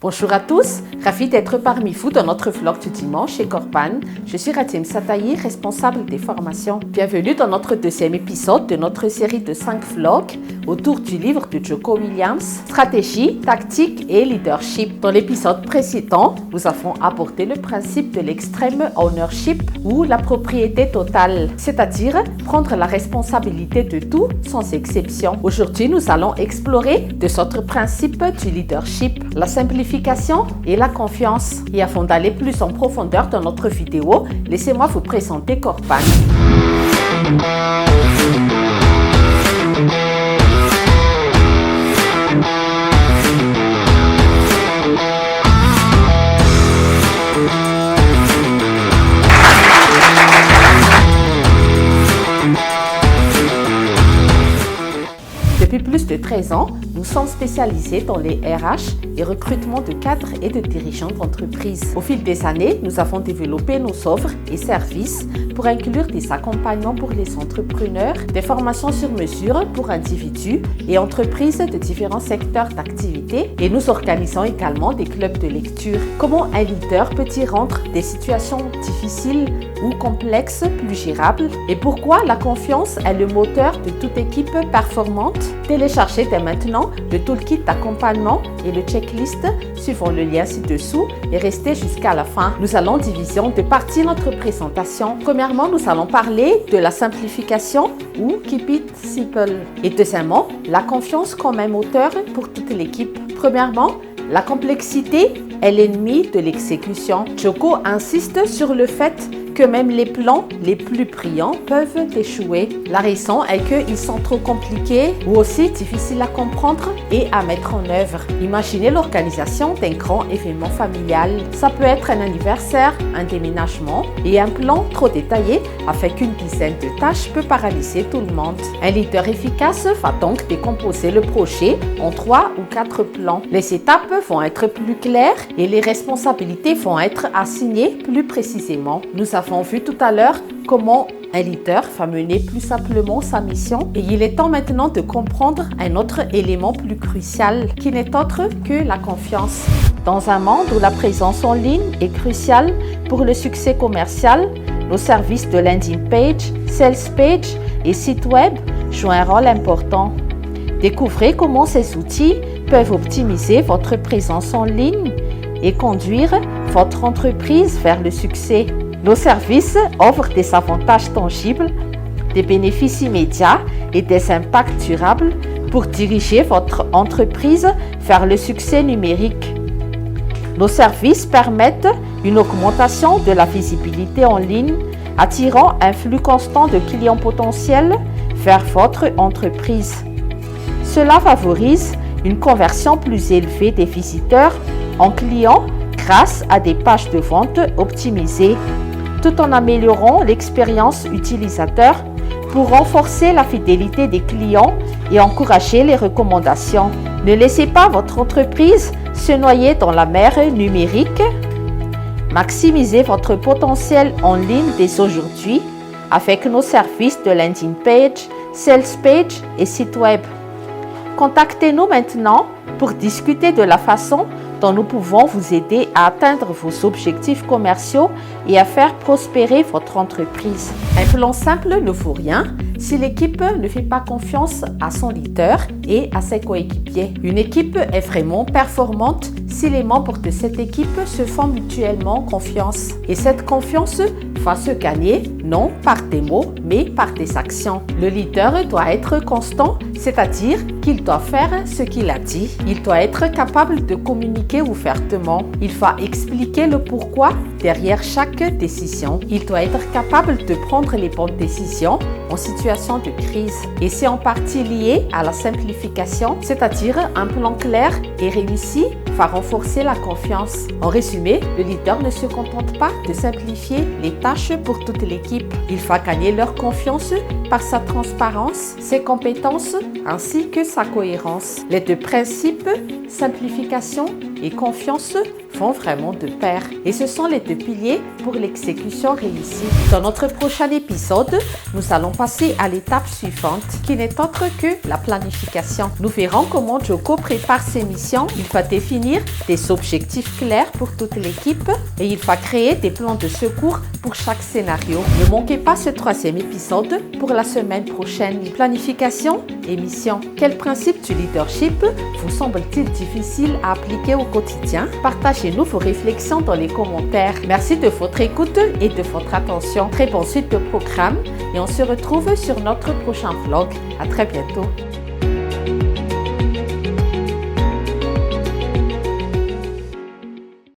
Bonjour à tous, ravi d'être parmi vous dans notre vlog du dimanche chez Corpan. Je suis Ratim Satayi, responsable des formations. Bienvenue dans notre deuxième épisode de notre série de 5 vlogs autour du livre de Jocko Willink, Stratégie, tactique et leadership. Dans l'épisode précédent, nous avons abordé le principe de l'extreme ownership ou la propriété totale, c'est-à-dire prendre la responsabilité de tout sans exception. Aujourd'hui, nous allons explorer deux autres principes du leadership, la simplification et la confiance. Et avant d'aller plus en profondeur dans notre vidéo, laissez-moi vous présenter Corpan. Depuis plus de 13 ans, nous sommes spécialisés dans les RH et recrutement de cadres et de dirigeants d'entreprise. Au fil des années, nous avons développé nos offres et services pour inclure des accompagnements pour les entrepreneurs, des formations sur mesure pour individus et entreprises de différents secteurs d'activité, et nous organisons également des clubs de lecture. Comment un leader peut-il rendre des situations difficiles ou complexes plus gérables, et pourquoi la confiance est le moteur de toute équipe performante? Téléchargez dès maintenant le toolkit d'accompagnement et le checklist suivant le lien ci-dessous et restez jusqu'à la fin. Nous allons diviser en deux parties notre présentation. Premièrement, nous allons parler de la simplification ou keep it simple. Et deuxièmement, la confiance comme un moteur pour toute l'équipe. Premièrement, la complexité est l'ennemi de l'exécution. Jocko insiste sur le fait que même les plans les plus brillants peuvent échouer. La raison est qu'ils sont trop compliqués ou aussi difficiles à comprendre et à mettre en œuvre. Imaginez l'organisation d'un grand événement familial. Ça peut être un anniversaire, un déménagement, et un plan trop détaillé avec une dizaine de tâches peut paralyser tout le monde. Un leader efficace va donc décomposer le projet en 3 ou 4 plans. Les étapes vont être plus claires et les responsabilités vont être assignées plus précisément. Nous avons vu tout à l'heure comment un leader va mener plus simplement sa mission, et il est temps maintenant de comprendre un autre élément plus crucial qui n'est autre que la confiance. Dans un monde où la présence en ligne est cruciale pour le succès commercial, nos services de landing page, sales page et site web jouent un rôle important. Découvrez comment ces outils peuvent optimiser votre présence en ligne et conduire votre entreprise vers le succès. Nos services offrent des avantages tangibles, des bénéfices immédiats et des impacts durables pour diriger votre entreprise vers le succès numérique. Nos services permettent une augmentation de la visibilité en ligne, attirant un flux constant de clients potentiels vers votre entreprise. Cela favorise une conversion plus élevée des visiteurs en clients grâce à des pages de vente optimisées, tout en améliorant l'expérience utilisateur pour renforcer la fidélité des clients et encourager les recommandations. Ne laissez pas votre entreprise se noyer dans la mer numérique. Maximisez votre potentiel en ligne dès aujourd'hui avec nos services de landing page, sales page et site web. Contactez-nous maintenant pour discuter de la façon dont nous pouvons vous aider à atteindre vos objectifs commerciaux et à faire prospérer votre entreprise. Un plan simple ne vaut rien si l'équipe ne fait pas confiance à son leader et à ses coéquipiers. Une équipe est vraiment performante si les membres de cette équipe se font mutuellement confiance. Et cette confiance va se gagner non par des mots, mais par des actions. Le leader doit être constant, c'est-à-dire qu'il doit faire ce qu'il a dit. Il doit être capable de communiquer ouvertement. Il va expliquer le pourquoi derrière chaque décision. Il doit être capable de prendre les bonnes décisions en situation de crise. Et c'est en partie lié à la simplification, c'est-à-dire un plan clair et réussi va renforcer la confiance. En résumé, le leader ne se contente pas de simplifier les tâches pour toute l'équipe. Il va gagner leur confiance par sa transparence, ses compétences ainsi que sa cohérence. Les deux principes simplification et confiance vont vraiment de pair. Et ce sont les deux piliers pour l'exécution réussie. Dans notre prochain épisode, nous allons passer à l'étape suivante, qui n'est autre que la planification. Nous verrons comment Joko prépare ses missions. Il va définir des objectifs clairs pour toute l'équipe et il va créer des plans de secours pour chaque scénario. Ne manquez pas ce troisième épisode pour la semaine prochaine. Planification et mission. Quel principe du leadership vous semble-t-il difficile à appliquer au quotidien? Partagez-nous vos réflexions dans les commentaires. Merci de votre écoute et de votre attention. Très bonne suite de programme et on se retrouve sur notre prochain vlog. À très bientôt.